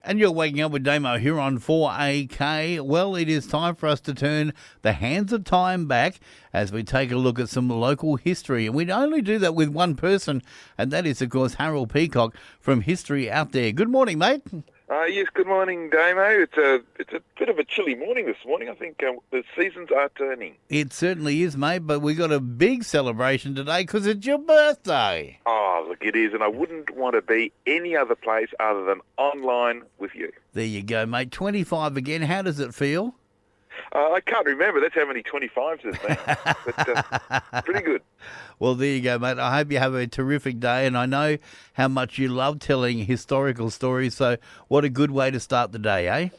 And you're waking up with Damo here on 4AK. Well, it is time for us to turn the hands of time back as we take a look at some local history. And we'd only do that with one person, and that is, of course, Harold Peacock from History Out There. Good morning, mate. Yes, good morning, Damo. It's a bit of a chilly morning this morning. I think the seasons are turning. It certainly is, mate, but we got a big celebration today because it's your birthday. Oh, look, it is, and I wouldn't want to be any other place other than online with you. There you go, mate. 25 again. How does it feel? I can't remember. That's how many 25s there's been. But pretty good. Well, there you go, mate. I hope you have a terrific day, and I know how much you love telling historical stories, so what a good way to start the day, eh?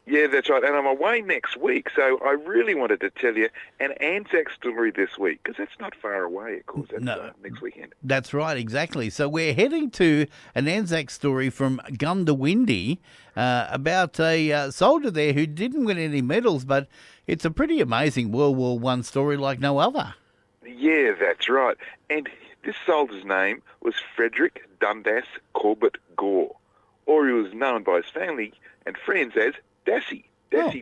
Yeah, that's right. And I'm away next week, so I really wanted to tell you an Anzac story this week, because that's not far away, of course. That's next weekend. That's right, exactly. So we're heading to an Anzac story from Gundawindi about a soldier there who didn't win any medals, but it's a pretty amazing World War I story like no other. Yeah, that's right. And this soldier's name was Frederick Dundas Corbett Gore, or he was known by his family and friends as Dassy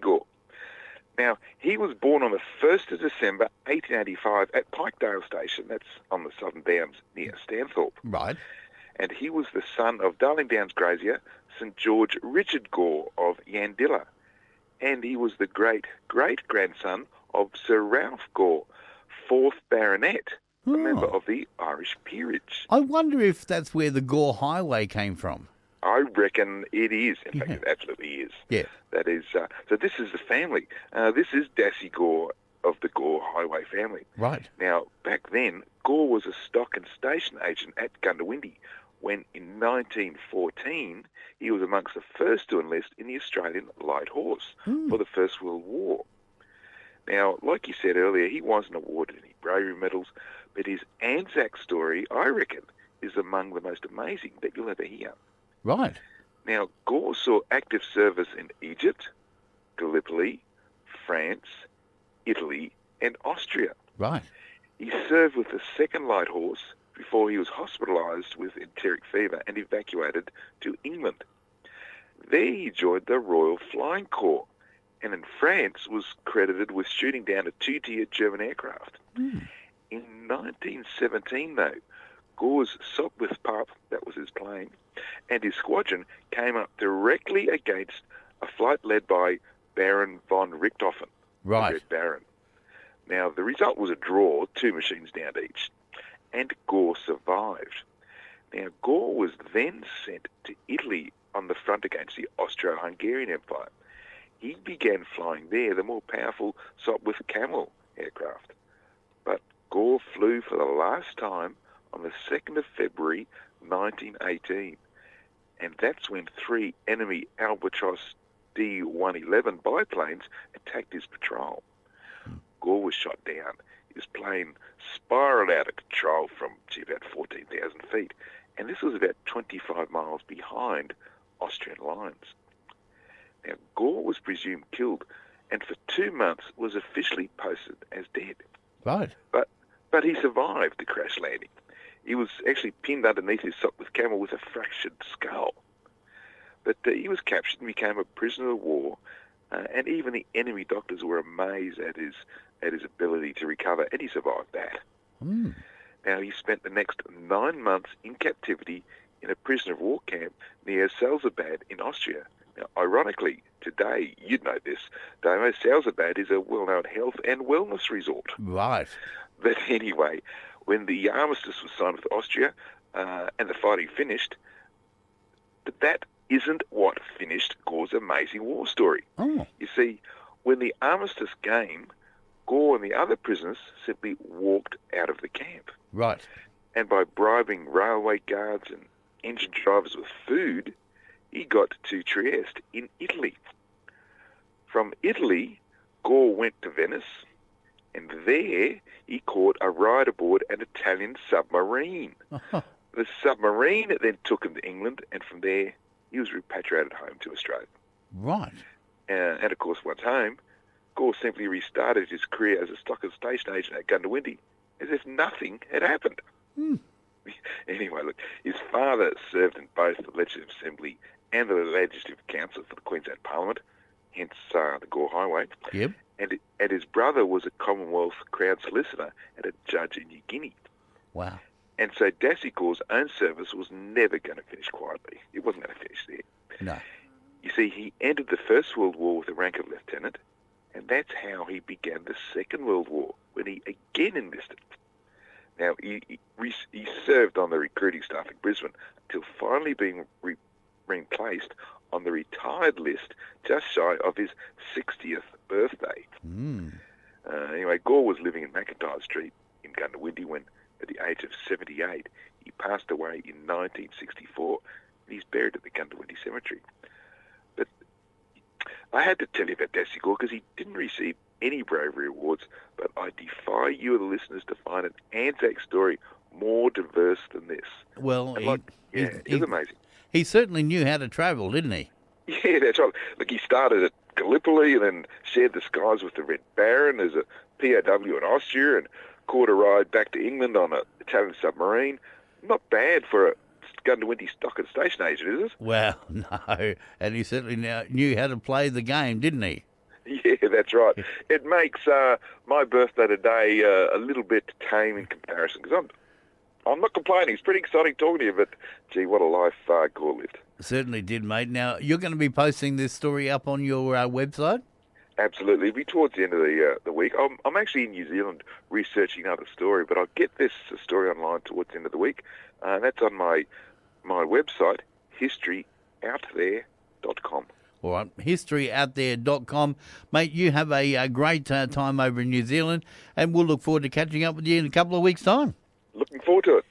Gore. Now, he was born on the 1st of December 1885 at Pikedale Station. That's on the Southern Downs near Stanthorpe. Right. And he was the son of Darling Downs grazier St George Richard Gore of Yandilla. And he was the great-great-grandson of Sir Ralph Gore, 4th Baronet, a member of the Irish peerage. I wonder if that's where the Gore Highway came from. I reckon it is. In fact, it absolutely is. Yeah. That is. So this is the family. This is Dassy Gore of the Gore Highway family. Right. Now, back then, Gore was a stock and station agent at Gundawindi when, in 1914, he was amongst the first to enlist in the Australian Light Horse for the First World War. Now, like you said earlier, he wasn't awarded any bravery medals, but his Anzac story, I reckon, is among the most amazing that you'll ever hear. Right. Now, Gore saw active service in Egypt, Gallipoli, France, Italy, and Austria. Right. He served with the 2nd Light Horse before he was hospitalised with enteric fever and evacuated to England. There he joined the Royal Flying Corps, and in France was credited with shooting down a 2-tier German aircraft. In 1917, though, Gore's Sopwith Pup, that was his plane, and his squadron came up directly against a flight led by Baron von Richthofen, right. the Red Baron. Now, the result was a draw, 2 machines down each, and Gore survived. Now, Gore was then sent to Italy on the front against the Austro-Hungarian Empire. He began flying there the more powerful Sopwith Camel aircraft. But Gore flew for the last time on the 2nd of February 1918. And that's when 3 enemy Albatross D-111 biplanes attacked his patrol. Gore was shot down. His plane spiraled out of control from about 14,000 feet. And this was about 25 miles behind Austrian lines. Now, Gore was presumed killed and for 2 months was officially posted as dead. Right. But he survived the crash landing. He was actually pinned underneath his Sopwith Camel with a fractured skull. But he was captured and became a prisoner of war, and even the enemy doctors were amazed at his ability to recover, and he survived that. Now, he spent the next 9 months in captivity in a prisoner of war camp near Salzabad in Austria. Now, ironically, today, you'd know this, Damo, Salzabad is a well-known health and wellness resort. Right. But anyway, when the armistice was signed with Austria and the fighting finished, but that isn't what finished Gore's amazing war story. Oh. You see, when the armistice came, Gore and the other prisoners simply walked out of the camp. Right. And by bribing railway guards and engine drivers with food, he got to Trieste in Italy. From Italy, Gore went to Venice, and there he caught a ride aboard an Italian submarine. The submarine then took him to England, and from there he was repatriated home to Australia. Right. And of course, once home, Gore simply restarted his career as a stock and station agent at Gundawindi as if nothing had happened. Anyway, look, his father served in both the Legislative Assembly and the Legislative Council for the Queensland Parliament, hence the Gore Highway. Yep. And his brother was a Commonwealth Crown Solicitor and a judge in New Guinea. Wow. And so Dassie Gore's own service was never going to finish quietly. It wasn't going to finish there. No. You see, he entered the First World War with the rank of lieutenant, and that's how he began the Second World War, when he again enlisted. Now, he served on the recruiting staff in Brisbane until finally being placed on the retired list just shy of his 60th birthday. Anyway, Gore was living in McIntyre Street in Gundawindi when, at the age of 78, he passed away in 1964. And he's buried at the Gundawindi Cemetery. But I had to tell you about Dassie Gore because he didn't receive any bravery awards, but I defy you, the listeners, to find an Anzac story more diverse than this. Well, it was amazing. He certainly knew how to travel, didn't he? Yeah, that's right. Look, he started at Gallipoli and then shared the skies with the Red Baron as a POW in Austria and caught a ride back to England on an Italian submarine. Not bad for a Gundawindi stock and station agent, is it? Well, no. And he certainly knew how to play the game, didn't he? Yeah, that's right. It makes my birthday today a little bit tame in comparison because I'm not complaining. It's pretty exciting talking to you, but gee, what a life Gore lived. Certainly did, mate. Now, you're going to be posting this story up on your website? Absolutely. It'll be towards the end of the week. I'm actually in New Zealand researching another story, but I'll get this story online towards the end of the week. That's on my website, historyouthere.com. All right, historyouthere.com. Mate, you have a great time over in New Zealand, and we'll look forward to catching up with you in a couple of weeks' time. Looking forward to it.